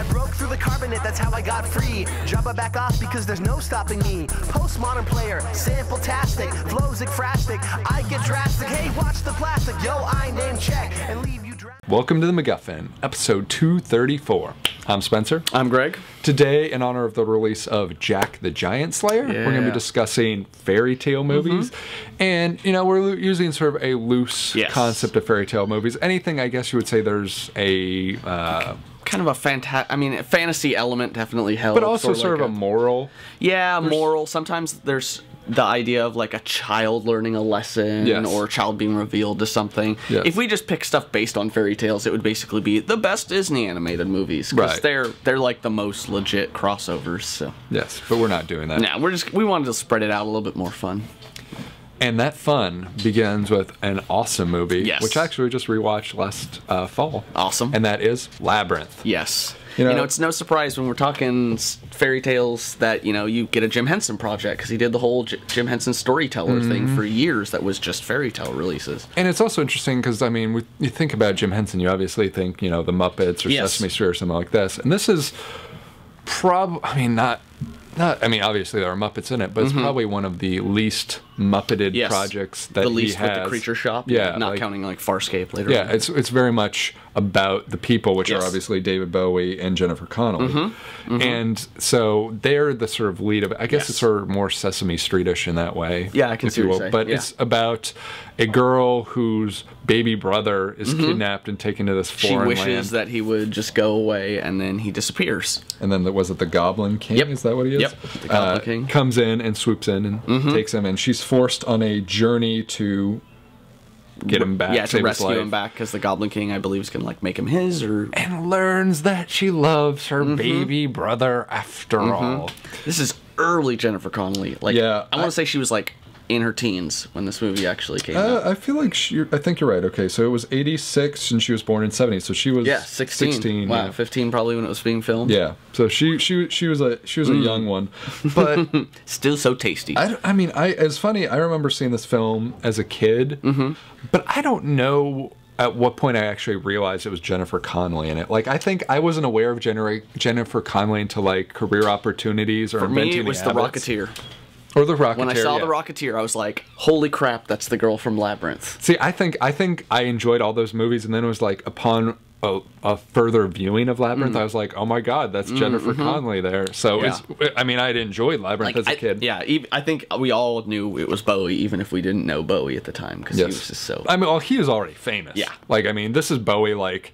I broke through the carbonate, that's how I got free. Drop it back off because there's no stopping me. Postmodern player, sample-tastic, flows ekphrastic. I get drastic, hey, watch the plastic. Yo, I name check and leave you drastic. Welcome to the McGuffin, episode 234. I'm Spencer. I'm Greg. Today, in honor of the release of Jack the Giant Slayer, we're going to be discussing fairy tale movies. And, you know, we're using sort of a loose concept of fairy tale movies. Anything, I guess you would say there's a... kind of a fantasy element definitely helps. But also sort of a moral. Yeah, moral. Sometimes there's the idea of like a child learning a lesson or a child being revealed to something. Yes. If we just pick stuff based on fairy tales, it would basically be the best Disney animated movies. Because they're like the most legit crossovers. So. Yes, but we're not doing that. Nah, we wanted to spread it out a little bit more fun. And that fun begins with an awesome movie, which actually we just rewatched last fall. Awesome. And that is Labyrinth. Yes. You know, it's no surprise when we're talking fairy tales that, you know, you get a Jim Henson project, because he did the whole Jim Henson storyteller thing for years that was just fairy tale releases. And it's also interesting because, I mean, you think about Jim Henson, you obviously think, you know, The Muppets or Sesame Street or something like this. And this is I mean, obviously there are Muppets in it, but it's probably one of the least Muppeted projects that he has. The least with the Creature Shop, not counting like Farscape later. Yeah, it's very much about the people, which are obviously David Bowie and Jennifer Connelly. And so they're the sort of lead of it. I guess it's sort of more Sesame Street-ish in that way. Yeah, I can see what you're saying. But it's about a girl whose baby brother is kidnapped and taken to this foreign land. She wishes that he would just go away, and then he disappears. And then was it the Goblin King? Is that what he is? Yep, the Goblin King. Comes in and swoops in and takes him, and she's forced on a journey to get him back. Yeah, to rescue him back, because the Goblin King, I believe, is going to like make him his, or... And learns that she loves her baby brother after all. This is early Jennifer Connelly. Like, I want to say she was like in her teens when this movie actually came out. I feel like I think you're right. Okay, so it was 86 and she was born in 70, so she was 16. Wow, 15 probably when it was being filmed. Yeah, so she was a young one, but still so tasty. I mean, it's funny. I remember seeing this film as a kid, but I don't know at what point I actually realized it was Jennifer Connelly in it. Like, I think I wasn't aware of Jennifer Connelly until like Career Opportunities or For Inventing me, it was The Rocketeer. Or The Rocketeer. When I saw The Rocketeer, I was like, holy crap, that's the girl from Labyrinth. See, I think I enjoyed all those movies, and then it was like upon a further viewing of Labyrinth, I was like, oh my god, that's Jennifer Connelly there. So, I mean, I'd enjoyed Labyrinth as a kid. Yeah, I think we all knew it was Bowie, even if we didn't know Bowie at the time, because he was just so... I mean, well, he was already famous. Yeah. Like, I mean, this is Bowie, like...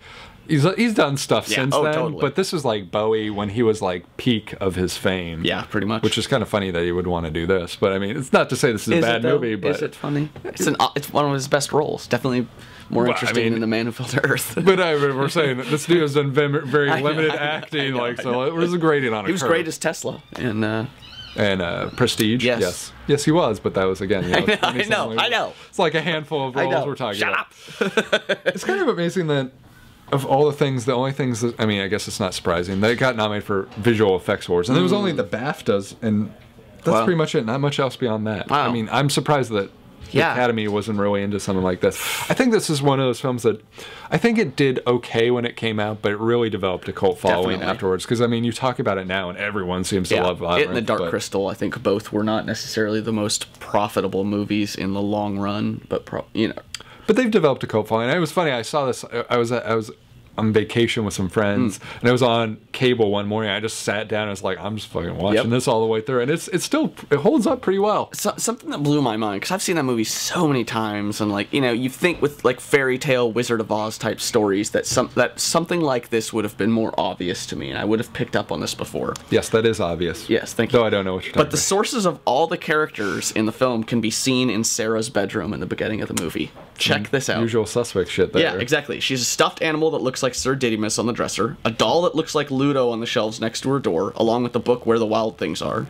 He's done stuff since then, totally. But this is like Bowie when he was like peak of his fame. Yeah, pretty much. Which is kind of funny that he would want to do this, but I mean, it's not to say this is a bad movie. But is it funny? It's one of his best roles. Definitely more interesting than The Man Who Fell to Earth. But we're saying that this dude has done very limited acting, so it was a grading on a curve. He was great as Tesla in Prestige. Yes, he was. But that was again. You know, I know. It's like a handful of roles we're talking about. Shut up. It's kind of amazing that. Of all the things, the only things that, I mean, I guess it's not surprising. They got nominated for Visual Effects Awards, and there was only the BAFTAs, and that's pretty much it. Not much else beyond that. Wow. I mean, I'm surprised that the Academy wasn't really into something like this. I think this is one of those films that, I think it did okay when it came out, but it really developed a cult following afterwards. Because, I mean, you talk about it now, and everyone seems to love Labyrinth. It and The Dark Crystal, I think both were not necessarily the most profitable movies in the long run, but, you know... But they've developed a cult following. It was funny. I saw this. I was on vacation with some friends, and it was on cable one morning. I just sat down and was like, I'm just fucking watching this all the way through, and it holds up pretty well. Something that blew my mind, because I've seen that movie so many times, and like, you know, you think with like fairy tale Wizard of Oz type stories that something like this would have been more obvious to me, and I would have picked up on this before. Yes, that is obvious. Yes, thank you. Though I don't know what you're talking about. But the sources of all the characters in the film can be seen in Sarah's bedroom in the beginning of the movie. Check this out. Usual suspect shit there. Yeah, exactly. She's a stuffed animal that looks like Sir Didymus on the dresser, a doll that looks like Ludo on the shelves next to her door, along with the book Where the Wild Things Are,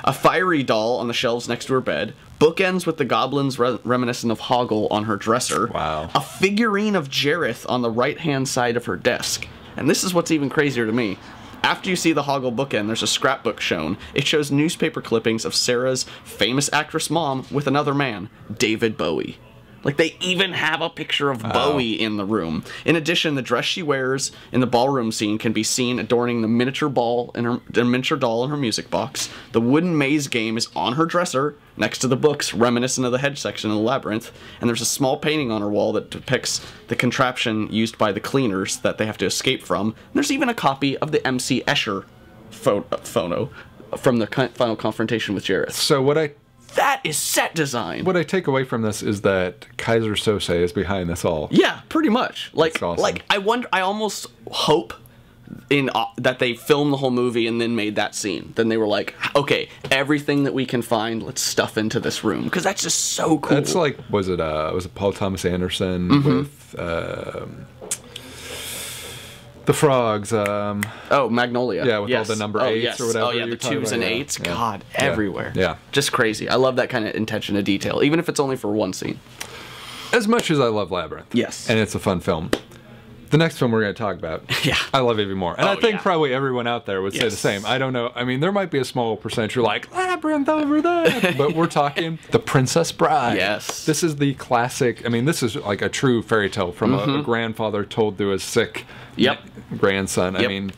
a fiery doll on the shelves next to her bed, bookends with the goblins reminiscent of Hoggle on her dresser, a figurine of Jareth on the right-hand side of her desk. And this is what's even crazier to me. After you see the Hoggle bookend, there's a scrapbook shown. It shows newspaper clippings of Sarah's famous actress mom with another man, David Bowie. Like, they even have a picture of Bowie in the room. In addition, the dress she wears in the ballroom scene can be seen adorning the miniature doll in her music box. The wooden maze game is on her dresser, next to the books, reminiscent of the hedge section of the labyrinth. And there's a small painting on her wall that depicts the contraption used by the cleaners that they have to escape from. And there's even a copy of the M.C. Escher photo from the final confrontation with Jareth. So that is set design. What I take away from this is that Kaiser Sose is behind this all. Yeah, pretty much. Like, awesome. I almost hope that they filmed the whole movie and then made that scene. Then they were like, okay, everything that we can find, let's stuff into this room, because that's just so cool. That's like, was it Paul Thomas Anderson with the frogs? Magnolia. Yeah, with all the number 8s or whatever. Oh yeah, the 2s and 8s. Yeah. God, everywhere. Yeah, just crazy. I love that kind of attention to detail, even if it's only for one scene. As much as I love Labyrinth, yes, and it's a fun film, the next film we're going to talk about, I love even more. And I think probably everyone out there would say the same. I don't know. I mean, there might be a small percentage who are like, Labyrinth over there. But we're talking The Princess Bride. Yes. This is the classic. I mean, this is like a true fairy tale from a grandfather told to his sick grandson. I mean,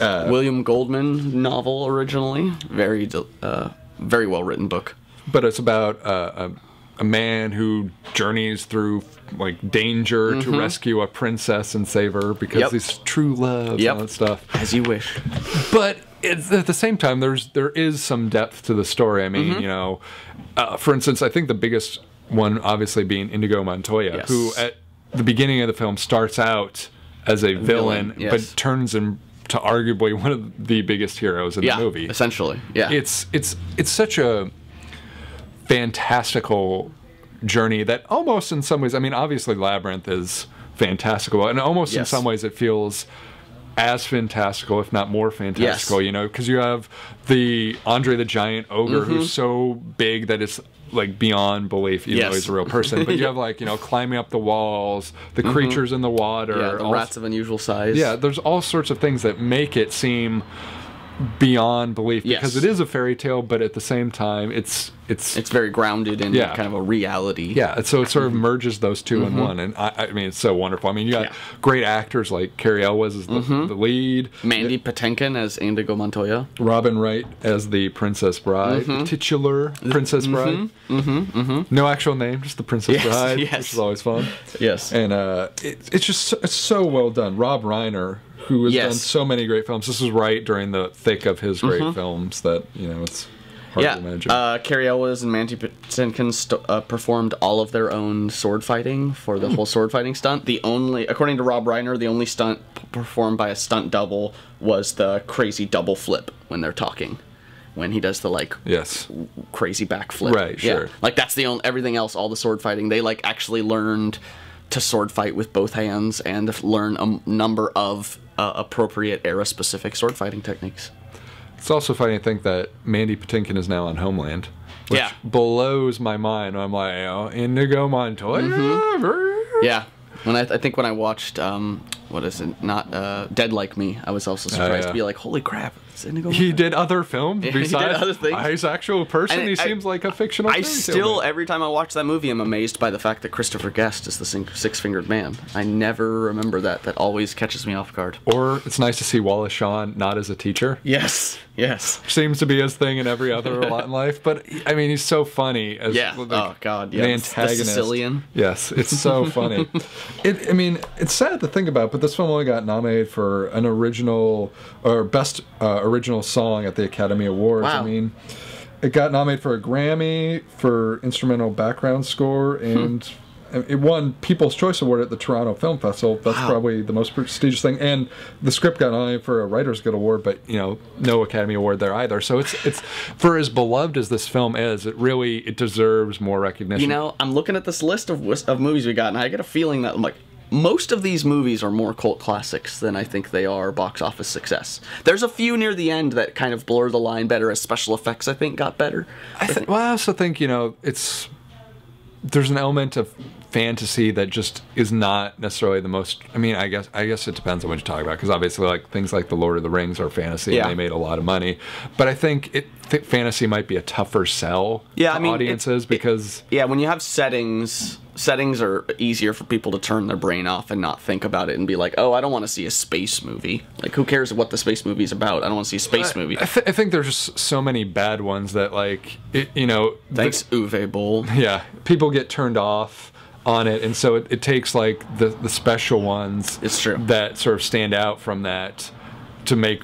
William Goldman novel originally. Very well written book. But it's about a man who journeys through like danger to rescue a princess and save her because he's true love and all that stuff. As you wish. But at the same time, there is some depth to the story. I mean, you know, for instance, I think the biggest one obviously being Inigo Montoya, who at the beginning of the film starts out as a villain, but turns into arguably one of the biggest heroes in the movie. Essentially, It's such a fantastical journey that almost in some ways, I mean, obviously Labyrinth is fantastical, and almost in some ways it feels as fantastical, if not more fantastical, you know, because you have the Andre the Giant ogre who's so big that it's like beyond belief, even though he's a real person. But you have like, you know, climbing up the walls, the creatures in the water, the rats of unusual size. Yeah, there's all sorts of things that make it seem beyond belief because it is a fairy tale, but at the same time it's very grounded in kind of a reality. Yeah, so it sort of merges those two in one, and I mean it's so wonderful. I mean you got great actors like Carrie Elwes as the lead, Mandy Patinkin as Indigo Montoya, Robin Wright as the Princess Bride, the titular Princess Bride. No actual name, just the Princess Bride, which is always fun. And it's so well done. Rob Reiner, who has done so many great films. This is right during the thick of his great films that, you know, it's hard to imagine. Carrie Elwes and Mandy Patinkin performed all of their own sword fighting for the whole sword fighting stunt. According to Rob Reiner, the only stunt performed by a stunt double was the crazy double flip when they're talking. When he does the crazy backflip. Right, sure. Like that's the only, everything else, all the sword fighting, they like actually learned to sword fight with both hands and learn a number of appropriate era-specific sword fighting techniques. It's also funny to think that Mandy Patinkin is now on Homeland, which blows my mind. I'm like, oh, Inigo Montoya? Yeah. I think when I watched, what is it, Dead Like Me, I was also surprised to be like, holy crap, it's Inigo Montoya. He did other films besides he did other things. He's an actual person. And he seems like a fictional every time I watch that movie, I'm amazed by the fact that Christopher Guest is the six-fingered man. I never remember that. That always catches me off guard. Or it's nice to see Wallace Shawn not as a teacher. Yes. Seems to be his thing in every other lot in life. But, I mean, he's so funny. As, oh, God. The antagonist. The Sicilian. Yes, it's so funny. I mean, it's sad to think about, but this film only got nominated for an original, or best original song at the Academy Awards. Wow. I mean, it got nominated for a Grammy for instrumental background score, and it won People's Choice Award at the Toronto Film Festival. That's probably the most prestigious thing. And the script got nominated for a Writers Guild Award, but you know, no Academy Award there either. So it's for as beloved as this film is, it deserves more recognition. You know, I'm looking at this list of movies we got, and I get a feeling that most of these movies are more cult classics than I think they are box office success. There's a few near the end that kind of blur the line better, as special effects, I think, got better. I also think, you know, there's an element of fantasy that just is not necessarily the most. I mean, I guess it depends on what you talk about, because obviously, like things like The Lord of the Rings are fantasy, and they made a lot of money. But I think fantasy might be a tougher sell to audiences because when you have settings settings are easier for people to turn their brain off and not think about it and be like, oh, I don't want to see a space movie. Like, who cares what the space movie's about? I don't want to see a space movie. I think there's just so many bad ones that, like, Thanks, Uwe Boll. Yeah, people get turned off on it, and so it takes, like, the special ones. It's true. That sort of stand out from that to make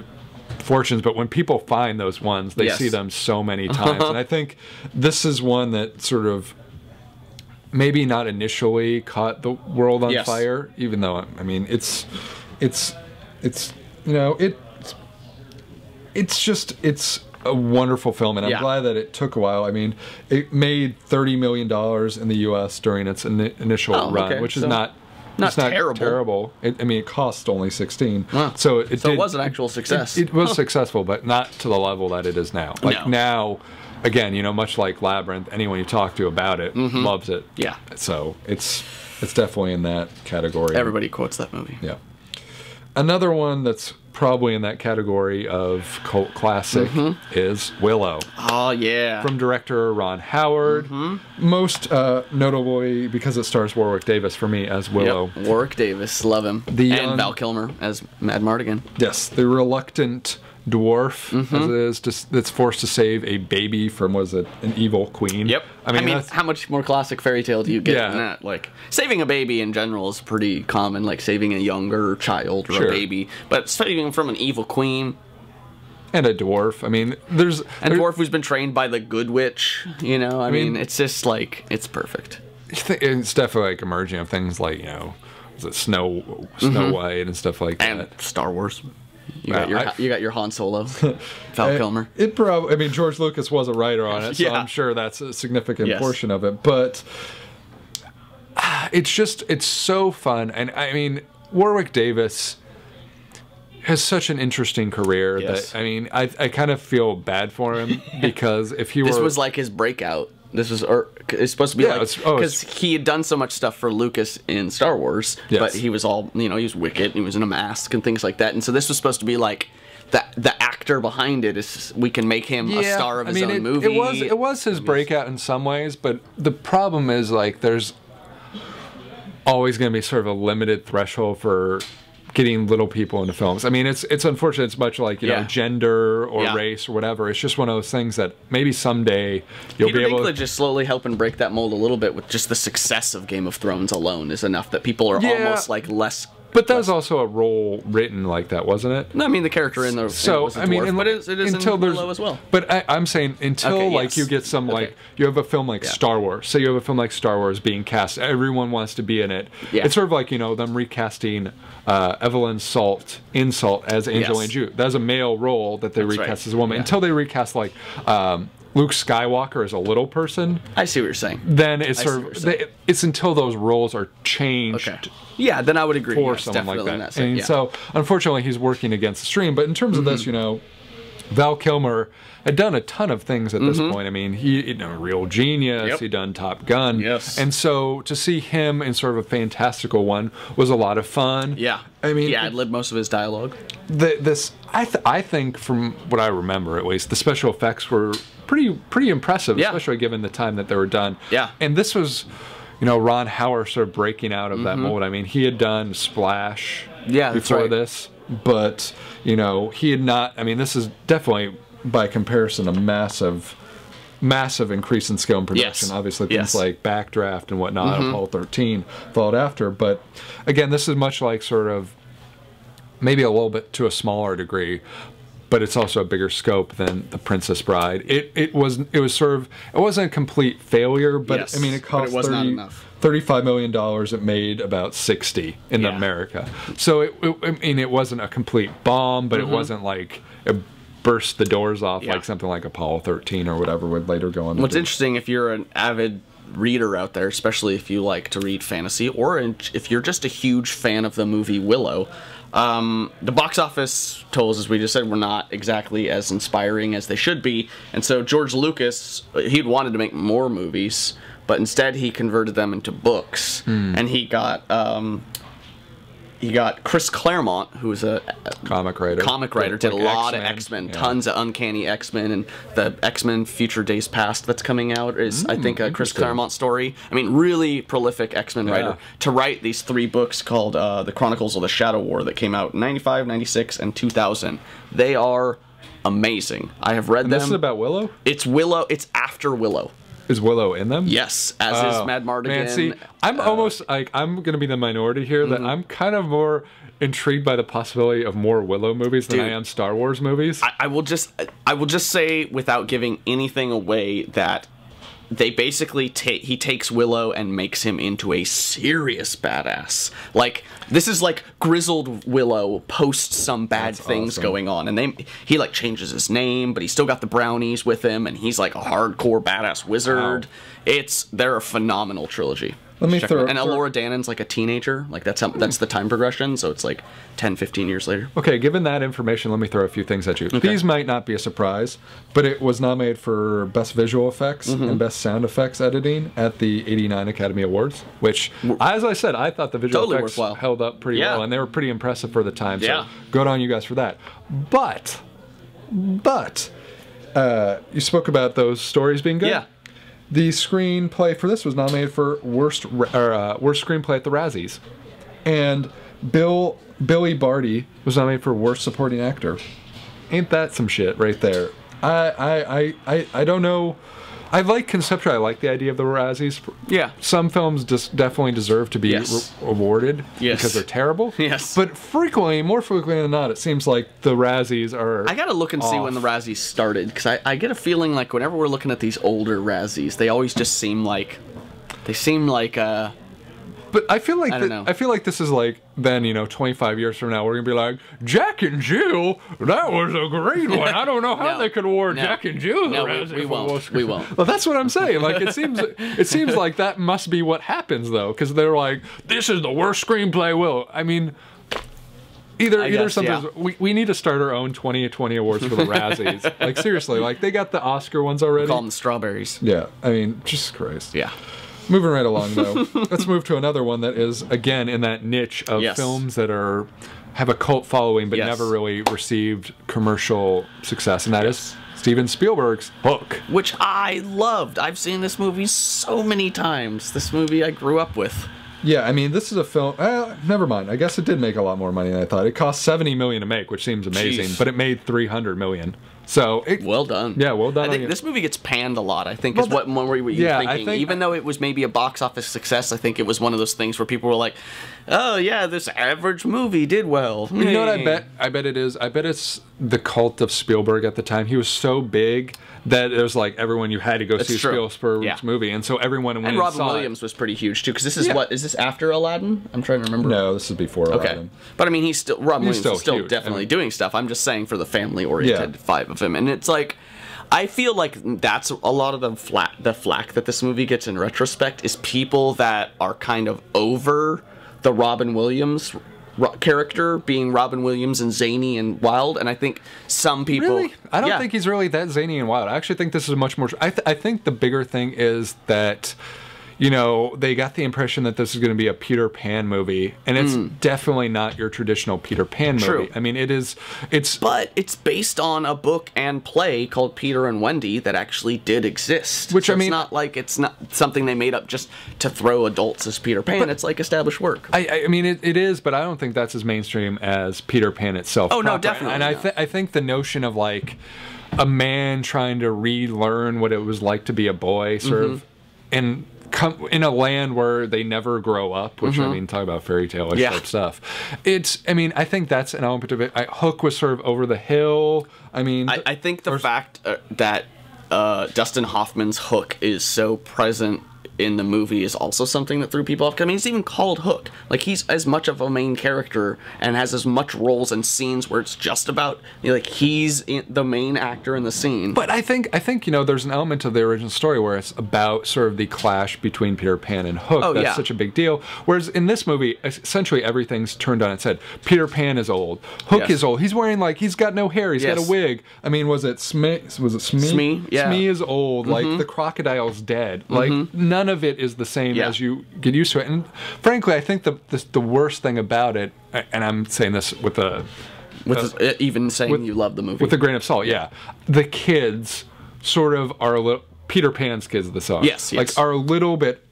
fortunes. But when people find those ones, they see them so many times. And I think this is one that sort of maybe not initially caught the world on fire, even though, I mean, it's a wonderful film, and I'm glad that it took a while. I mean, it made $30 million in the U.S. during its initial run, which is not terrible. It cost only 16, so it was an actual success. It was successful, but not to the level that it is now. Like now, again, much like Labyrinth, anyone you talk to about it loves it. Yeah. So it's definitely in that category. Everybody quotes that movie. Yeah. Another one that's probably in that category of cult classic is Willow. Oh, yeah. From director Ron Howard. Most notably because it stars Warwick Davis for me as Willow. Yep. Warwick Davis, love him. And Val Kilmer as Mad Mardigan. Yes, the reluctant dwarf, as it is, that's forced to save a baby from, was it an evil queen? Yep. I mean how much more classic fairy tale do you get than that? Like, saving a baby in general is pretty common, like saving a younger child or a baby, but saving from an evil queen. And a dwarf. I mean, there's... And a dwarf who's been trained by the good witch, I mean, it's just like, it's perfect. It's definitely like emerging of things like, is it Snow White and stuff like that. And Star Wars. You got your Han Solo, Val Kilmer. It probably. I mean, George Lucas was a writer on it, so I'm sure that's a significant portion of it. But it's so fun, and I mean, Warwick Davis has such an interesting career that I kind of feel bad for him because if he this was like his breakout. This was, it's supposed to be like, because he had done so much stuff for Lucas in Star Wars, but he was all, he was Wicket, he was in a mask and things like that, and so this was supposed to be like, the actor behind it is, we can make him a star of his own movie. It was his breakout in some ways, but the problem is, like, there's always going to be sort of a limited threshold for getting little people into films. I mean, it's unfortunate. It's much like, gender or race or whatever. It's just one of those things that maybe someday you'll be able to... just slowly helping break that mold a little bit with just the success of Game of Thrones alone is enough that people are almost like less... But that was also a role written like that, wasn't it? No, I mean, the character in the was a dwarf, but it is in Willow as well. But I'm saying until you get some like you have a film like Star Wars. Say you have a film like Star Wars being cast, everyone wants to be in it. Yeah. It's sort of like them recasting Evelyn Salt as Angelina Jolie. That's a male role that they recast as a woman. Until they recast like Luke Skywalker as a little person. I see what you're saying. Then it's it's until those roles are changed. Okay. Yeah, then I would agree. For someone like that. And so, unfortunately, he's working against the stream. But in terms of this, Val Kilmer had done a ton of things at this point. I mean, he Real Genius. He'd done Top Gun. Yes. And so to see him in sort of a fantastical one was a lot of fun. Yeah. I mean, he ad-libbed most of his dialogue. I think, from what I remember at least, the special effects were pretty impressive, especially given the time that they were done. Yeah. And this was, Ron Howard sort of breaking out of that mold. I mean, he had done Splash before this, but he had not. I mean, this is definitely, by comparison, a massive increase in scale and production. Obviously, things like Backdraft and whatnot, Apollo 13 followed after. But again, this is much like sort of maybe a little bit to a smaller degree, but it's also a bigger scope than The Princess Bride. It wasn't a complete failure, but I mean, it cost $35 million. It made about 60 in America. So it wasn't a complete bomb, but it wasn't like it burst the doors off like something like Apollo 13 or whatever would later go on. What's interesting, if you're an avid reader out there, especially if you like to read fantasy, or if you're just a huge fan of the movie Willow, the box office totals, as we just said, were not exactly as inspiring as they should be, and so George Lucas, he'd wanted to make more movies, but instead he converted them into books, and he got You got Chris Claremont, who's a comic writer. Did a lot of X-Men, tons of Uncanny X-Men, and the X-Men Future Days Past that's coming out is, I think, a Chris Claremont story. I mean, really prolific X-Men writer. To write these 3 books called The Chronicles of the Shadow War that came out in 95, 96, and 2000. They are amazing. I have read them. This is about Willow? It's Willow. It's after Willow. Is Willow in them? Yes, as is Mad Mardigan. Man, see, I'm almost like, I'm going to be the minority here, that I'm kind of more intrigued by the possibility of more Willow movies than I am Star Wars movies. I will just say, without giving anything away, that they basically he takes Willow and makes him into a serious badass. Like, this is like grizzled Willow post some bad things going on, and he like changes his name, but he's still got the brownies with him, and he's like a hardcore badass wizard. They're a phenomenal trilogy. Let me throw. And Elora Danon's like a teenager. Like, that's the time progression. So it's like 10, 15 years later. Okay, given that information, let me throw a few things at you. Okay. These might not be a surprise, but it was nominated for Best Visual Effects and Best Sound Effects Editing at the '89 Academy Awards. Which, as I said, I thought the visual effects held up pretty well, and they were pretty impressive for the time. So good on you guys for that. But you spoke about those stories being good. Yeah. The screenplay for this was nominated for worst screenplay at the Razzies, and Billy Barty was nominated for worst supporting actor. Ain't that some shit right there? I don't know. Conceptually, I like the idea of the Razzies. Yeah. Some films definitely deserve to be awarded because they're terrible. Yes. But more frequently than not, it seems like the Razzies are. I gotta look and see when the Razzies started, because I get a feeling like whenever we're looking at these older Razzies, they always just seem like. But I feel like I feel like this is like then 25 years from now we're gonna be like, Jack and Jill, that was a great one. I don't know how they could award Jack and Jill. No, we won't. We won't. Well, that's what I'm saying. Like, it seems like that must be what happens though, because they're like, this is the worst screenplay. I mean, either something. We need to start our own 2020 awards for the Razzies. Like, seriously, like, they got the Oscar ones already. Call them the strawberries. Yeah, I mean, Jesus Christ. Yeah. Moving right along, though, let's move to another one that is, again, in that niche of films that have a cult following but never really received commercial success, and that is Steven Spielberg's Hook. Which I loved. I've seen this movie so many times. This movie I grew up with. Yeah, I mean, this is a film. Never mind. I guess it did make a lot more money than I thought. It cost $70 million to make, which seems amazing, but it made $300 million. So well done. Yeah, well done. I think this movie gets panned a lot. I think is what were you thinking. I think, even though it was maybe a box office success, I think it was one of those things where people were like, "Oh yeah, this average movie did well." You know what I bet? I bet it is. I bet it's the cult of Spielberg at the time. He was so big that it was like everyone, you had to go see Spielberg's movie, and so everyone went and Robin Williams was pretty huge too, because this is is this after Aladdin? I'm trying to remember. No, this is before Aladdin. But I mean, Robin Williams is still definitely doing stuff. I'm just saying for the family-oriented 5 of him, and it's like, I feel like that's a lot of the flack that this movie gets in retrospect is people that are kind of over the Robin Williams character being Robin Williams and zany and wild, and I think some people... Really? I don't think he's really that zany and wild. I actually think this is much more... I think the bigger thing is that, they got the impression that this is going to be a Peter Pan movie, and it's definitely not your traditional Peter Pan movie. True. I mean, but it's based on a book and play called Peter and Wendy that actually did exist. Which, so it's not like it's not something they made up just to throw adults as Peter Pan. It's like established work. I mean, it is, but I don't think that's as mainstream as Peter Pan itself. Oh, no, definitely. And I think the notion of, like, a man trying to relearn what it was like to be a boy, sort of, and come in a land where they never grow up, which I mean, talk about fairy tale-ish type stuff. I think that's an element of it. Hook was sort of over the hill. I mean, I think the fact that Dustin Hoffman's Hook is so present in the movie is also something that threw people off. I mean, he's even called Hook. Like, he's as much of a main character and has as much roles and scenes where it's just about, he's the main actor in the scene. But I think there's an element of the original story where it's about sort of the clash between Peter Pan and Hook. That's such a big deal. Whereas in this movie, essentially everything's turned on its head. Peter Pan is old. Hook is old. He's wearing, he's got no hair. He's got a wig. I mean, was it Smee? Smee, yeah. Smee is old. Like, the crocodile's dead. Like, none none of it is the same as you get used to it. And frankly, I think the worst thing about it, and I'm saying this with even saying you love the movie with a grain of salt, the kids sort of are a little Peter Pan's kids. The song, like are a little bit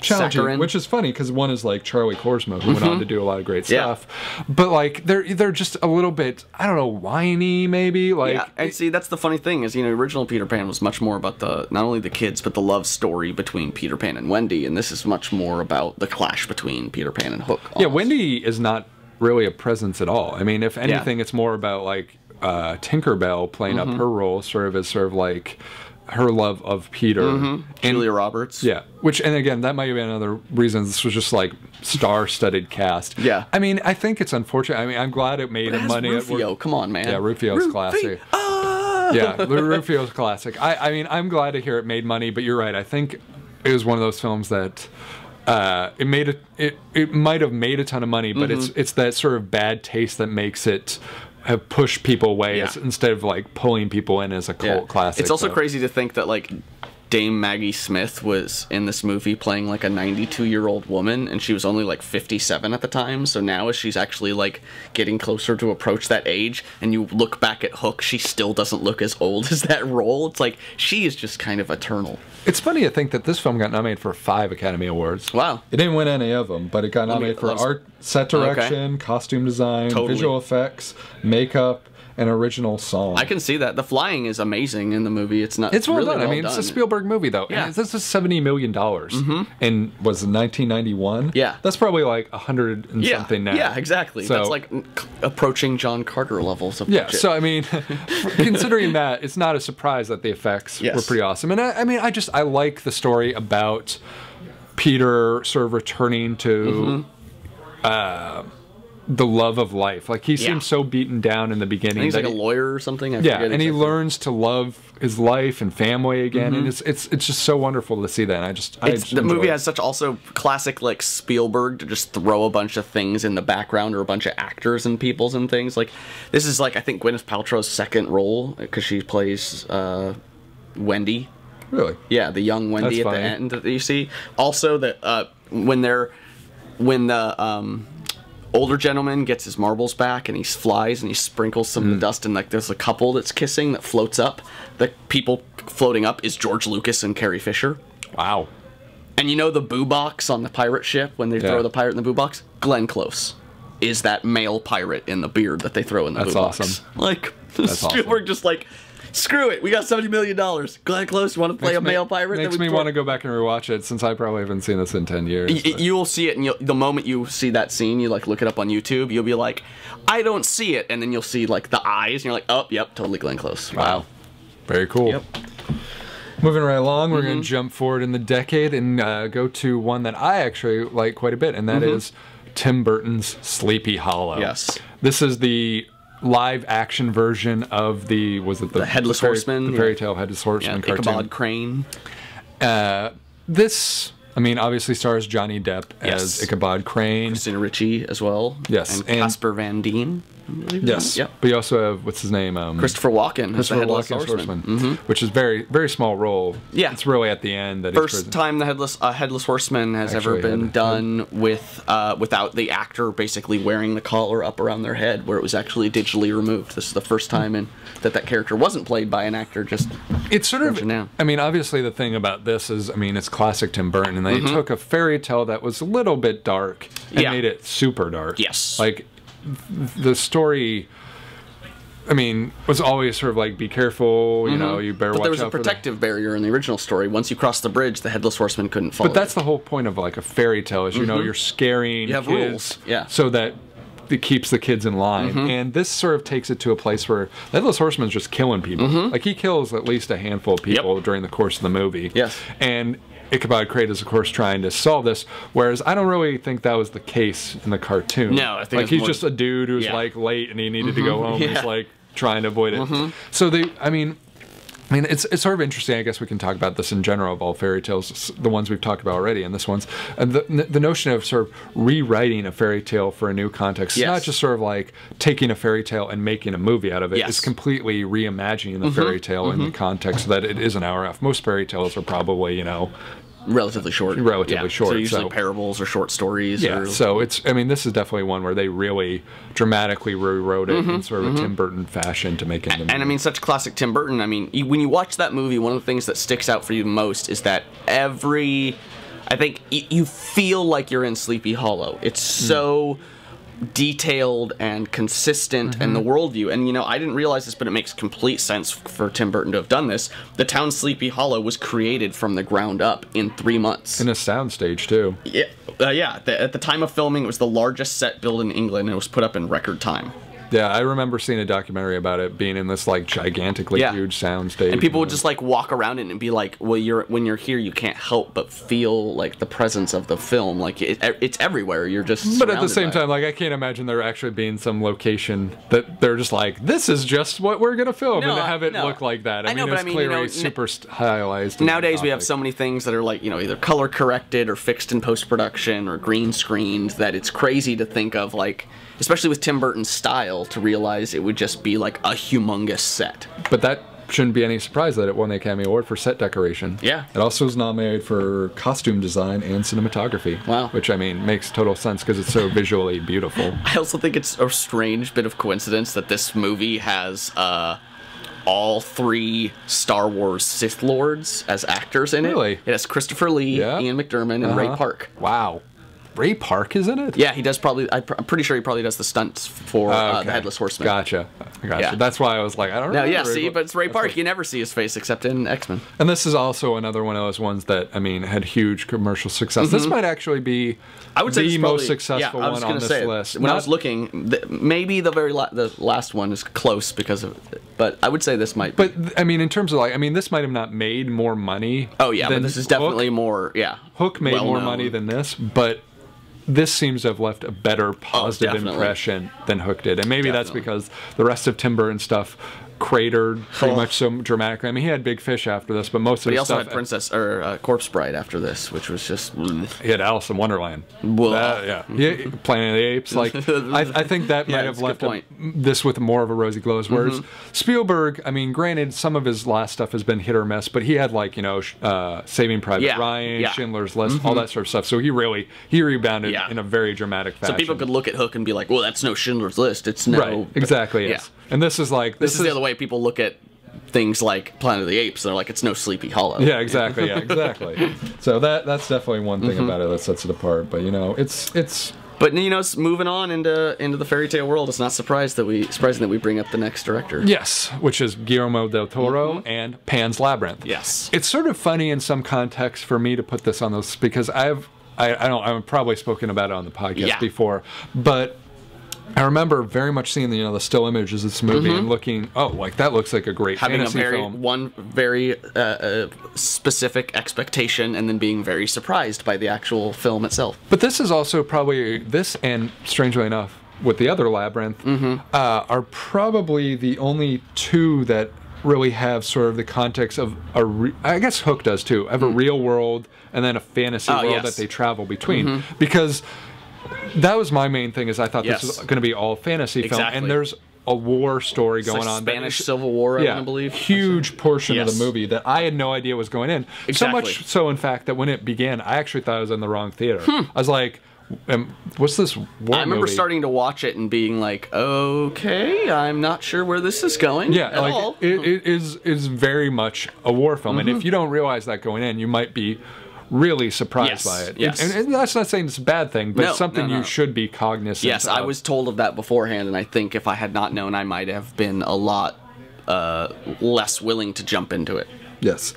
challenging, Saccharine. which is funny because one is like Charlie Korsmo, who went on to do a lot of great stuff, but like they're just a little bit, I don't know, whiny maybe. Like, and see, that's the funny thing is, original Peter Pan was much more about not only the kids but the love story between Peter Pan and Wendy, and this is much more about the clash between Peter Pan and Hook. Almost. Yeah, Wendy is not really a presence at all. I mean, if anything, it's more about like Tinkerbell playing up her role, sort of like her love of Peter. And Julia Roberts. Yeah, and again, that might be another reason this was just like star-studded cast. Yeah. I mean, I think it's unfortunate. I mean, I'm glad it made money. Rufio, come on, man. Yeah, Rufio's classic. Yeah, Rufio's classic. I mean, I'm glad to hear it made money, but you're right. I think it was one of those films that it might have made a ton of money, but it's that sort of bad taste that makes it have pushed people away instead of like pulling people in as a cult classic. It's also crazy to think that like Dame Maggie Smith was in this movie playing like a 92-year-old woman, and she was only like 57 at the time. So now as she's actually like getting closer to approach that age, and you look back at Hook, she still doesn't look as old as that role. It's like she is just kind of eternal. It's funny to think that this film got nominated for 5 Academy Awards. Wow. It didn't win any of them, but it got nominated for art, set direction, costume design, visual effects, makeup, and original song. I can see that. The flying is amazing in the movie. It's not. It's well really done. Well I mean, done. it's a Spielberg movie, though. Yeah. And this is $70 million. And was it 1991? Yeah. That's probably like 100 and something now. Yeah, exactly. So, that's like approaching John Carter levels of budget. budget. So I mean, considering that, it's not a surprise that the effects were pretty awesome. And I mean, I like the story about Peter sort of returning to the love of life. Like he seems so beaten down in the beginning. He's like a lawyer or something. And he learns to love his life and family again, and it's just so wonderful to see that. And the movie has such also classic like Spielberg to just throw a bunch of things in the background or a bunch of actors and peoples and things. Like this is like I think Gwyneth Paltrow's second role because she plays Wendy. Really? Yeah, the young Wendy at the end that you see. Also that when the older gentleman gets his marbles back and he flies and he sprinkles some of the dust, and like there's a couple that's kissing that floats up. The people floating up is George Lucas and Carrie Fisher. Wow. And you know the boo box on the pirate ship when they throw the pirate in the boo box? Glenn Close is that male pirate in the beard that they throw in the boo box. That's awesome. Like Spielberg just like, screw it, we got $70 million. Glenn Close, you want to play a male pirate? Makes me want to go back and rewatch it since I probably haven't seen this in 10 years. You will see it, and the moment you see that scene, you like look it up on YouTube, you'll be like, I don't see it, and then you'll see like the eyes, and you're like, oh, yep, totally Glenn Close. Wow. Very cool. Yep. Moving right along, we're going to jump forward in the decade and go to one that I actually like quite a bit, and that is Tim Burton's Sleepy Hollow. Yes. This is the live action version of the Headless Horseman, the fairy tale Headless Horseman cartoon. Ichabod Crane. This, I mean, obviously stars Johnny Depp as Ichabod Crane, Christina Ricci as well. Yes, and Casper Van Dien. Yes. Yep. But you also have, what's his name? Christopher Walken. Christopher Walken's Horseman. Which is very, very small role. Yeah. It's really at the end that first time the Headless Horseman has ever been done with without the actor basically wearing the collar up around their head, where it was actually digitally removed. This is the first time that character wasn't played by an actor. Just it's sort of. I mean, obviously the thing about this is, I mean, it's classic Tim Burton, and they took a fairy tale that was a little bit dark and made it super dark. Yes. Like the story, I mean, was always sort of like, be careful, you know, you better watch out. But there was a protective barrier in the original story. Once you crossed the bridge, the Headless Horseman couldn't follow. But that's the whole point of like a fairy tale, is, you know, you're scaring you have kids rules. So that it keeps the kids in line. And this sort of takes it to a place where the Headless Horseman's just killing people. Like, he kills at least a handful of people during the course of the movie. Yes. And Ichabod Crane is, of course, trying to solve this, whereas I don't really think that was the case in the cartoon. No, I think like, he's just a dude who's like late and he needed to go home. And he's like trying to avoid it. So I mean, I mean, it's sort of interesting. I guess we can talk about this in general of all fairy tales, the ones we've talked about already, and this one's the notion of sort of rewriting a fairy tale for a new context. It's not just sort of like taking a fairy tale and making a movie out of it. It's completely reimagining the fairy tale in the context that it is an hour off. Most fairy tales are probably, you know, relatively short. Relatively short. So usually parables or short stories. Yeah. So it's. I mean, this is definitely one where they really dramatically rewrote it in sort of a Tim Burton fashion to make it. And I mean, such classic Tim Burton. I mean, when you watch that movie, one of the things that sticks out for you the most is that I think you feel like you're in Sleepy Hollow. It's so detailed and consistent in the worldview. And, you know, I didn't realize this, but it makes complete sense for Tim Burton to have done this. The town Sleepy Hollow was created from the ground up in 3 months. In a soundstage, too. Yeah. At the time of filming, it was the largest set built in England, and it was put up in record time. Yeah, I remember seeing a documentary about it being in this like gigantically huge soundstage. And people would just like walk around it and be like, well, when you're here, you can't help but feel like the presence of the film. Like it's everywhere. You're just But at the same time, like I can't imagine there actually being some location that they're just like, this is just what we're going to film and have it look like that. I mean, it's clearly super stylized. Nowadays we have so many things that are like, you know, either color corrected or fixed in post-production or green screened that it's crazy to think of, like, especially with Tim Burton's style, to realize it would just be like a humongous set. But that shouldn't be any surprise that it won the Academy Award for set decoration. Yeah. It also was nominated for costume design and cinematography. Wow. Which, I mean, makes total sense because it's so visually beautiful. I also think it's a strange bit of coincidence that this movie has all 3 Star Wars Sith Lords as actors in it. Really? It has Christopher Lee, Ian McDiarmid, and Ray Park. Wow. Ray Park is in it? Yeah, he does probably. I'm pretty sure he probably does the stunts for the Headless Horseman. Gotcha. Yeah. That's why I was like, I don't know. No, yeah, see, but it's Ray Park. You never see his face except in X-Men. And this is also another one of those ones that, I mean, had huge commercial success. This might actually be the most successful one on this list. When I was looking, maybe the last one is close because of it, but I would say this might be. But, I mean, in terms of, like, I mean, this might have not made more money. Oh, yeah, but this is definitely more, Hook made more money than this, but this seems to have left a better positive impression than Hook did. And maybe that's because the rest of Tim Burton stuff cratered pretty much so dramatically. I mean, he had Big Fish after this, but most of his stuff... But he also had Corpse Bride after this, which was just... He had Alice in Wonderland. Planet of the Apes. Like, I think that might have left this with more of a rosy glow. Whereas Spielberg, I mean, granted, some of his last stuff has been hit or miss, but he had, like, you know, Saving Private Ryan, Schindler's List, all that sort of stuff. So he rebounded in a very dramatic fashion. So people could look at Hook and be like, well, that's no Schindler's List. It's no... Right, exactly, yes. And this is like... This is the other way people look at things like Planet of the Apes. They're like, it's no Sleepy Hollow. Yeah, exactly. So that's definitely one thing about it that sets it apart. But, you know, it's... But, you know, moving on into the fairy tale world, it's not surprising that we bring up the next director. Yes, which is Guillermo del Toro and Pan's Labyrinth. Yes. It's sort of funny in some context for me to put this on this because I've probably spoken about it on the podcast before, but I remember very much seeing the still images of this movie and looking, like that looks like a great fantasy film. One very specific expectation, and then being very surprised by the actual film itself. But this is also probably and strangely enough, with the other Labyrinth, are probably the only 2 that really have sort of the context of I guess Hook does too, of a real world and then a fantasy world that they travel between, because. That was my main thing. Is I thought this was going to be all fantasy film, and there's a war story going on. Spanish Civil War, I believe. Huge portion of the movie that I had no idea was going in. So much so, in fact, that when it began, I actually thought I was in the wrong theater. I was like, what's this war movie? I remember starting to watch it and being like, okay, I'm not sure where this is going at all. It is very much a war film, and if you don't realize that going in, you might be really surprised by it. Yes. And that's not saying it's a bad thing, but it's something you should be cognizant Yes, of. I was told of that beforehand, and I think if I had not known, I might have been a lot less willing to jump into it. Yes.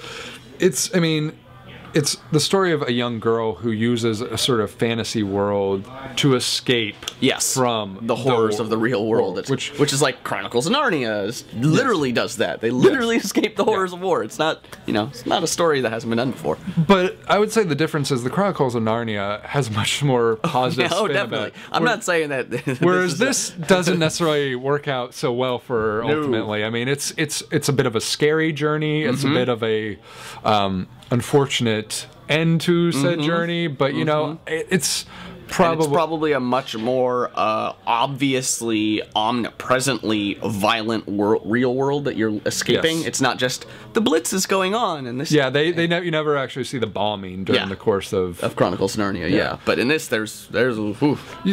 it's the story of a young girl who uses a sort of fantasy world to escape from the horrors of the real world. Which is like Chronicles of Narnia literally does that. They literally escape the horrors of war. It's not, it's not a story that hasn't been done before. But I would say the difference is the Chronicles of Narnia has much more positive spin definitely. I'm not saying that. Whereas this doesn't necessarily work out so well for ultimately. I mean, it's a bit of a scary journey. It's a bit of a unfortunate end to said journey, but it's probably a much more obviously omnipresently violent real world that you're escaping. It's not just the Blitz is going on and this. Yeah, you never actually see the bombing during the course of Chronicles of Narnia. Yeah, but in this, there's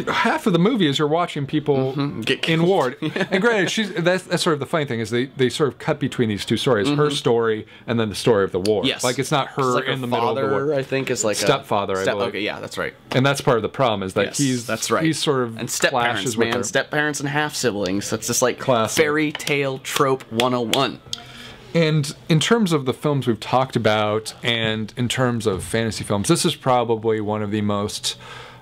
half of the movie is you're watching people get in war. And granted, that's sort of the funny thing is they sort of cut between these two stories, her story and then the story of the war. Yes, like it's not her in the middle of the war. I think is like stepfather. Okay, yeah, that's right. And that's part of the problem is that he's sort of and step parents, man, step parents and half siblings. That's just like classic fairy tale trope 101. And in terms of the films we've talked about, and in terms of fantasy films, this is probably one of the most.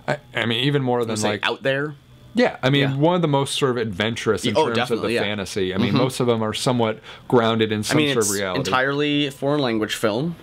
I mean, even more than like out there. Yeah, I mean, one of the most sort of adventurous in terms of the fantasy. I mean, most of them are somewhat grounded in some sort of reality. Entirely foreign language film.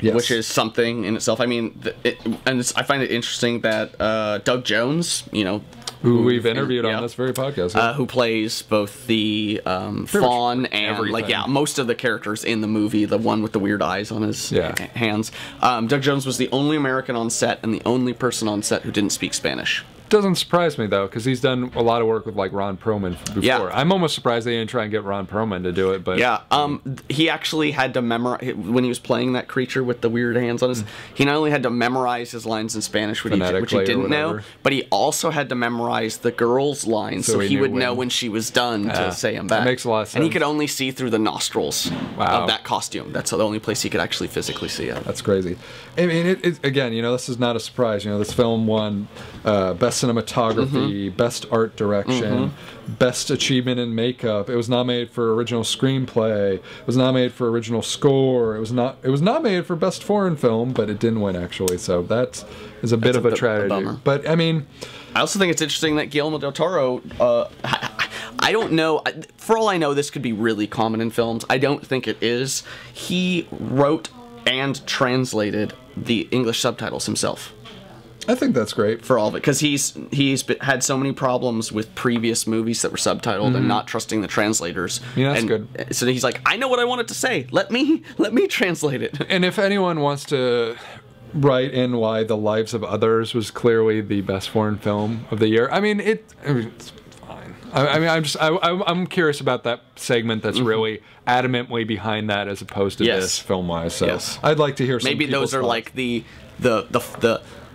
Yes. Which is something in itself. I mean, I find it interesting that Doug Jones, who we've interviewed on this very podcast, who plays both the fawn and most of the characters in the movie, the one with the weird eyes on his hands. Doug Jones was the only American on set and the only person on set who didn't speak Spanish. Doesn't surprise me though, because he's done a lot of work with like Ron Perlman before. Yeah. I'm almost surprised they didn't try and get Ron Perlman to do it, but he actually had to memorize when he was playing that creature with the weird hands on his. He not only had to memorize his lines in Spanish, which he didn't know, but he also had to memorize the girl's lines so he would know when she was done to say them back. That makes a lot of sense. And he could only see through the nostrils of that costume. That's the only place he could actually physically see it. That's crazy. I mean, again, this is not a surprise. This film won best cinematography. Best art direction, best achievement in makeup. It was nominated for original screenplay. It was nominated for original score. It was nominated for best foreign film, but it didn't win actually. So that is a bit of a tragedy. But I mean, I also think it's interesting that Guillermo del Toro. I don't know. For all I know, this could be really common in films. I don't think it is. He wrote and translated the English subtitles himself. I think that's great for all of it because he's had so many problems with previous movies that were subtitled and not trusting the translators. Yeah, that's good. So he's like, I know what I want it to say. Let me translate it. And if anyone wants to write in why The Lives of Others was clearly the best foreign film of the year, I mean it's fine. I'm curious about that segment that's really adamantly behind that as opposed to this film wise. So I'd like to hear some maybe those are like the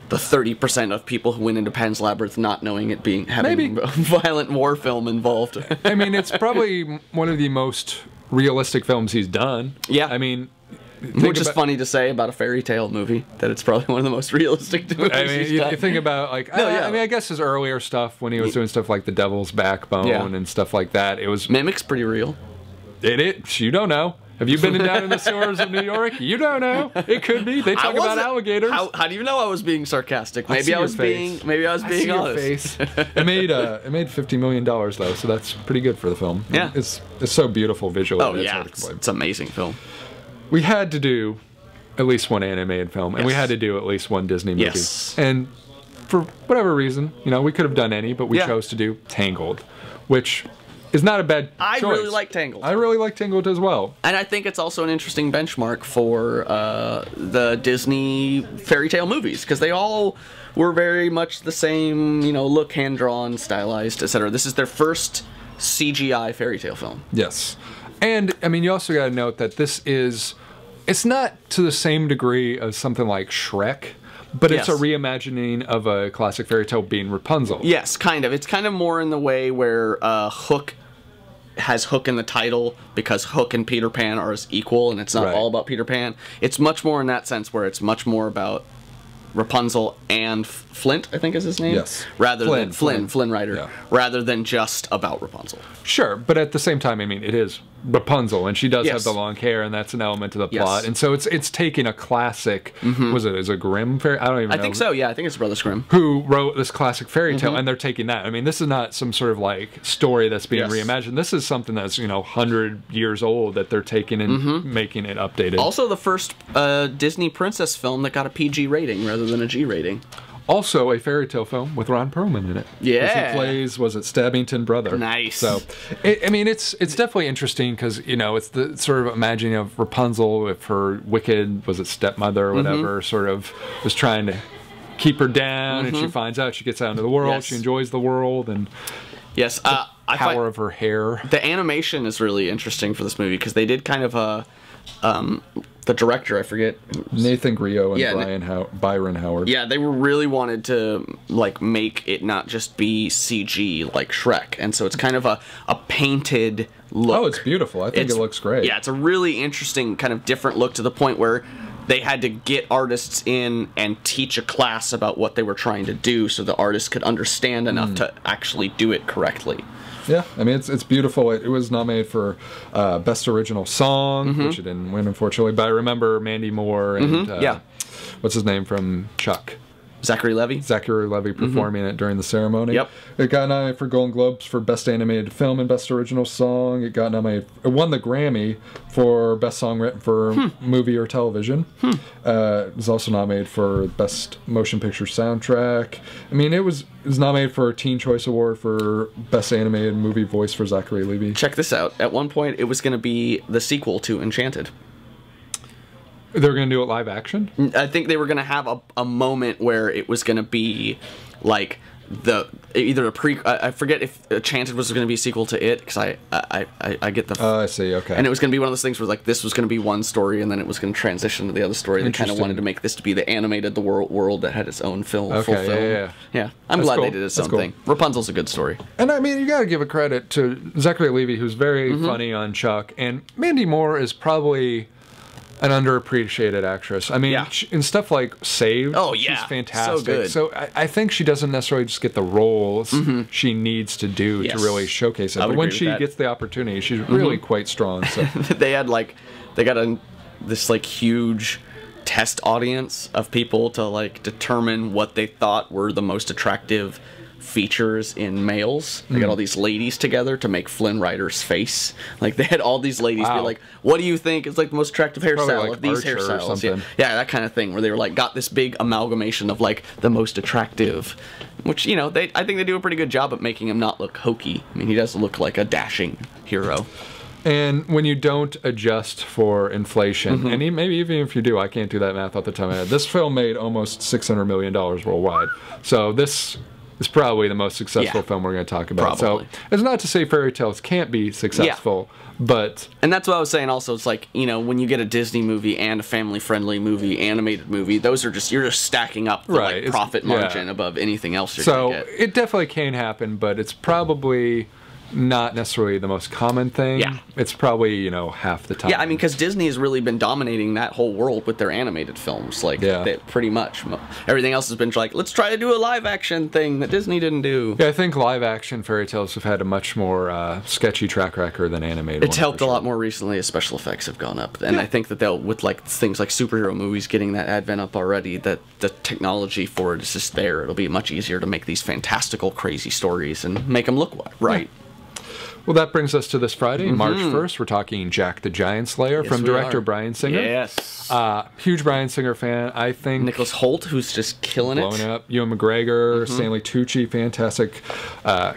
30% of people who went into Pan's Labyrinth not knowing it having a violent war film involved. I mean, it's probably one of the most realistic films he's done. Yeah. I mean, which is funny to say about a fairy tale movie, that it's probably one of the most realistic movies he's done. You think about, like, I mean, I guess his earlier stuff, when he was doing stuff like The Devil's Backbone and stuff like that, it was... Mimic's pretty real. You don't know. Have you been down in the sewers of New York? You don't know. It could be. They talk about alligators. How do you know I was being sarcastic? Maybe I was being honest. Your face. It made $50 million though, so that's pretty good for the film. Yeah, it's so beautiful visually. Oh yeah, it's an amazing film. We had to do at least one animated film, and we had to do at least one Disney movie. Yes. And for whatever reason, we could have done any, but we chose to do Tangled, which is not a bad choice. I really like Tangled. I really like Tangled as well. And I think it's also an interesting benchmark for the Disney fairy tale movies, because they all were very much the same, look, hand-drawn, stylized, etc. This is their first CGI fairy tale film. Yes. And, I mean, you also got to note that it's not to the same degree as something like Shrek, but it's a reimagining of a classic fairy tale being Rapunzel. Yes, kind of. It's kind of more in the way where Hook has Hook in the title because Hook and Peter Pan are equal, and it's not all about Peter Pan. It's much more in that sense where it's much more about Rapunzel and Flint, I think is his name. Yes. Rather than Flynn Rider. Yeah. Rather than just about Rapunzel. Sure, but at the same time, I mean, it is Rapunzel, and she does Yes. have the long hair, and that's an element of the Yes. plot. And so it's taking a classic. Is it Grimm fairy? I don't even know. I think so. Yeah, I think it's Brothers Grimm. Who wrote this classic fairy tale, and they're taking that. I mean, this is not some sort of like story that's being Yes. reimagined. This is something that's 100 years old that they're taking and making it updated. Also, the first Disney princess film that got a PG rating rather than a G rating. Also, a fairy tale film with Ron Perlman in it. Yeah. He plays, was it Stabbington brother? Nice. So, it's definitely interesting because, it's the sort of imagining of Rapunzel if her wicked, was it stepmother or whatever, sort of was trying to keep her down, and she finds out, she gets out into the world, Yes. she enjoys the world, and Yes, power of her hair. The animation is really interesting for this movie because they did kind of the director, I forget. Nathan Griot and Byron Howard. Yeah, they really wanted to like make it not just be CG like Shrek, and so it's kind of a painted look. Oh, it's beautiful. I think it looks great. Yeah, it's a really interesting kind of different look to the point where they had to get artists in and teach a class about what they were trying to do so the artists could understand enough to actually do it correctly. Yeah, I mean, it's beautiful. It was nominated for Best Original Song, which it didn't win, unfortunately. But I remember Mandy Moore and, what's his name from Chuck? Zachary Levi performing it during the ceremony. Yep. It got nominated for Golden Globes for Best Animated Film and Best Original Song. It won the Grammy for Best Song Written for Movie or Television. It was also nominated for Best Motion Picture Soundtrack. I mean, it was nominated for a Teen Choice Award for Best Animated Movie Voice for Zachary Levi. Check this out. At one point, it was going to be the sequel to Enchanted. They're going to do it live action? I think they were going to have a moment where it was going to be like I forget if Enchanted was going to be a sequel to it, because I get the I see, okay. and it was going to be one of those things where like this was going to be one story and then it was going to transition to the other story. They kind of wanted to make this to be the animated world that had its own full film. Yeah. I'm glad they did its own thing. Rapunzel's a good story. And I mean, you got to give a credit to Zachary Levi, who's very funny on Chuck, and Mandy Moore is probably an underappreciated actress. I mean, in stuff like Saved, she's fantastic. So good. So I think she doesn't necessarily just get the roles she needs to do to really showcase it. But when she gets the opportunity, she's really quite strong. So they got this like huge test audience of people to like determine what they thought were the most attractive features in males. They got all these ladies together to make Flynn Rider's face. Like they had all these ladies be like, "What do you think is like the most attractive hairstyle like of these Archer or hairstyles?" something. Yeah, that kind of thing. Where they were like got this big amalgamation of like the most attractive, which I think they do a pretty good job at making him not look hokey. I mean, he does look like a dashing hero. And when you don't adjust for inflation, and maybe even if you do, I can't do that math off the top of my head. This film made almost $600 million worldwide. So this is probably the most successful film we're going to talk about. Probably. So it's not to say fairy tales can't be successful, but... And that's what I was saying also. It's like, when you get a Disney movie and a family-friendly movie, animated movie, those are you're just stacking up the like, profit margin above anything else you're going to get. So it definitely can happen, but it's probably not necessarily the most common thing. Yeah. It's probably, half the time. Yeah, I mean, because Disney has really been dominating that whole world with their animated films. Like, they, pretty much. Everything else has been like, let's try to do a live-action thing that Disney didn't do. Yeah, I think live-action fairy tales have had a much more sketchy track record than animated It's helped a lot more recently as special effects have gone up. And I think that with like things like superhero movies getting that advent up already, that the technology for it is just there. It'll be much easier to make these fantastical, crazy stories and make them look right. Yeah. Well, that brings us to this Friday, March 1st. We're talking Jack the Giant Slayer from director Bryan Singer. Yes. Huge Bryan Singer fan. I think Nicholas Hoult, who's just killing blowing up. Ewan McGregor, Stanley Tucci, fantastic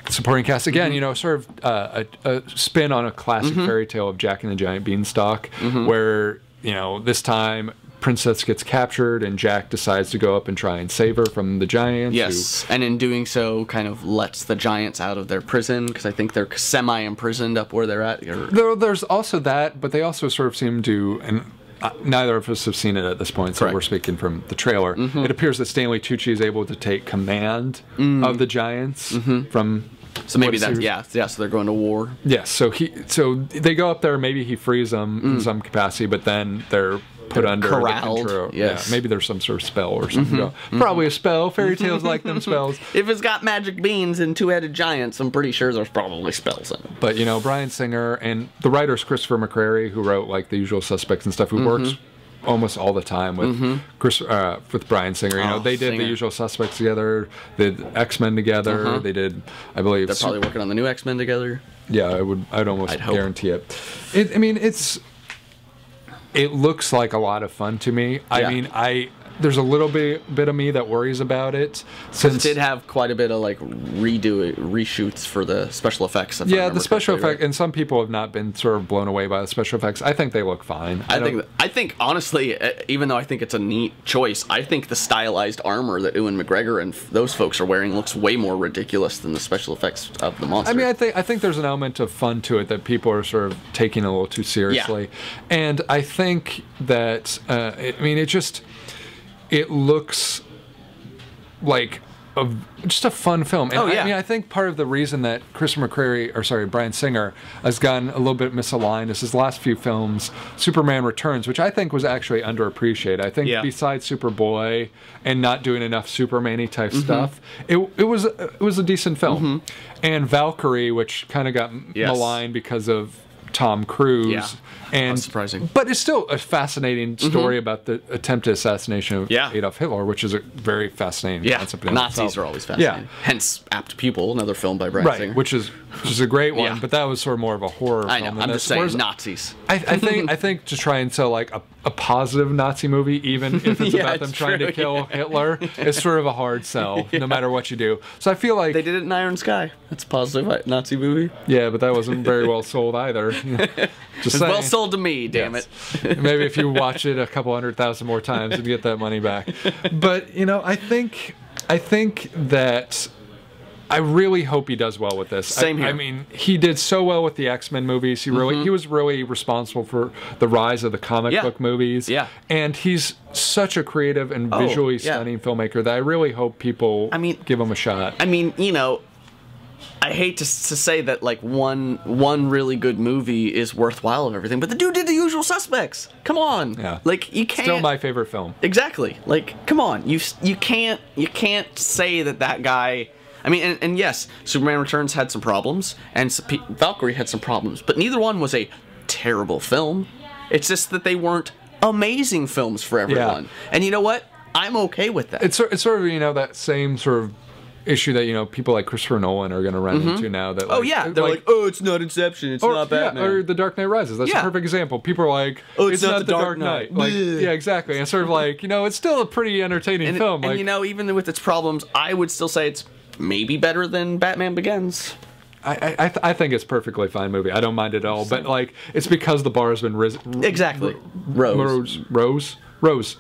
supporting cast. Again, sort of a spin on a classic fairy tale of Jack and the Giant Beanstalk, where, this time Princess gets captured and Jack decides to go up and try and save her from the giants. Yes, and in doing so kind of lets the giants out of their prison, because I think they're semi-imprisoned up where they're at. There's also that, but they also sort of seem to, and neither of us have seen it at this point, so we're speaking from the trailer. It appears that Stanley Tucci is able to take command of the giants from... So maybe that's so they're going to war. Yes, so they go up there, maybe he frees them in some capacity, but then they're put under corralled. the control. Yes. Yeah, maybe there's some sort of spell or something. Probably a spell. Fairy tales like them spells. If it's got magic beans and two-headed giants, I'm pretty sure there's probably spells in it. But you know, Bryan Singer and the writer's Christopher McQuarrie, who wrote like The Usual Suspects and stuff, who works almost all the time with with Bryan Singer. You know, they did The Usual Suspects together, they did X-Men together. They did, I believe, they're probably working on the new X-Men together. Yeah, I'd almost guarantee it. I mean, it looks like a lot of fun to me. I mean, there's a little bit of me that worries about it, since it did have quite a bit of like reshoots for the special effects. Yeah, the special effects, and some people have not been sort of blown away by the special effects. I think they look fine. I think honestly, even though I think it's a neat choice, I think the stylized armor that Ewan McGregor and those folks are wearing looks way more ridiculous than the special effects of the monster. I mean, I think there's an element of fun to it that people are sort of taking a little too seriously, and I think that it looks like just a fun film. And I mean, I think part of the reason that Bryan Singer has gotten a little bit misaligned is his last few films, Superman Returns, which I think was actually underappreciated. I think besides Superboy and not doing enough Superman-y type stuff, it was a decent film. And Valkyrie, which kind of got maligned because of Tom Cruise. And that's surprising. But it's still a fascinating story about the attempted assassination of Adolf Hitler, which is a very fascinating concept. Nazis are always fascinating. Hence Apt Pupil, another film by Bryan Singer. Which is a great one, but that was sort of more of a horror film. I know, I'm just saying Nazis. I think to try and sell like a positive Nazi movie, even if it's about them trying to kill Hitler, is sort of a hard sell, no matter what you do. So I feel like they did it in Iron Sky. That's a positive Nazi movie. Yeah, but that wasn't very well sold either. Just saying. Well sold to me, damn it. Maybe if you watch it a couple 100,000 more times and get that money back. But you know, I think that I really hope he does well with this. Same here. I mean, he did so well with the X-Men movies. He was really responsible for the rise of the comic book movies. Yeah. And he's such a creative and visually stunning filmmaker that I really hope people give him a shot. I mean, you know, I hate to say that like one really good movie is worthwhile of everything, but the dude did The Usual Suspects. Come on. Yeah. Like you can't. Still my favorite film. Exactly. Like come on. You can't say that guy. I mean, and yes, Superman Returns had some problems, and Valkyrie had some problems, but neither one was a terrible film. It's just that they weren't amazing films for everyone. Yeah. And you know what? I'm okay with that. It's sort of, you know, that same sort of issue that, you know, people like Christopher Nolan are going to run into now. That like, they're like, oh, it's not Inception, it's not Batman. Or The Dark Knight Rises. That's a perfect example. People are like, oh, it's not The Dark Knight. Like, yeah, exactly. And sort of like, you know, it's still a pretty entertaining film. And you know, even with its problems, I would still say it's maybe better than Batman Begins. I think it's a perfectly fine movie. I don't mind it at all. But like, it's because the bar has been risen. Exactly. Rose.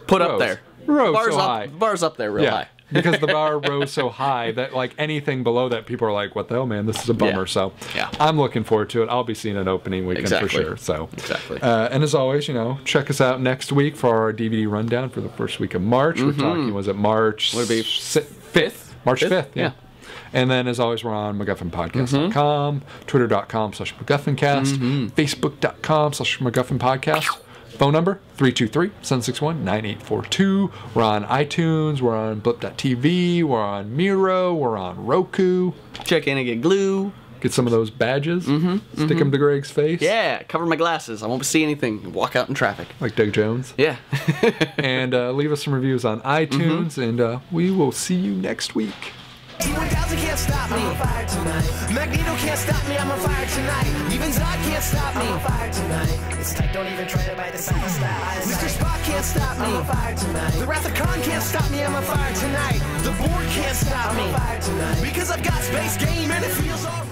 Put up there. Rose so high. Bar's up there real high. Because the bar rose so high that like anything below that, people are like, what the hell, man, this is a bummer. So I'm looking forward to it. I'll be seeing an opening weekend for sure. So and as always, you know, check us out next week for our DVD rundown for the first week of March. We're talking, was it March 5th? March 5th, yeah. And then, as always, we're on McGuffinPodcast.com, Twitter.com/McGuffinCast, Facebook.com/McGuffinPodcast. Phone number, 323-761-9842. We're on iTunes, we're on Blip.tv, we're on Miro, we're on Roku. Check in and get glue. Get some of those badges, stick them to Greg's face. Yeah, cover my glasses. I won't see anything. Walk out in traffic. Like Doug Jones. Yeah. And leave us some reviews on iTunes, and we will see you next week. T-1000 can't stop me. I'm on fire tonight. Magneto can't stop me. I'm on fire tonight. Even Zod can't stop me. I'm on fire tonight. It's tight, don't even try to bite the side of style. Mr. Spock can't stop me. I'm on fire tonight. The Wrath of Khan can't stop me. I'm on fire tonight. The Borg can't stop me. I'm on fire tonight. Because I've got space game and it feels alright.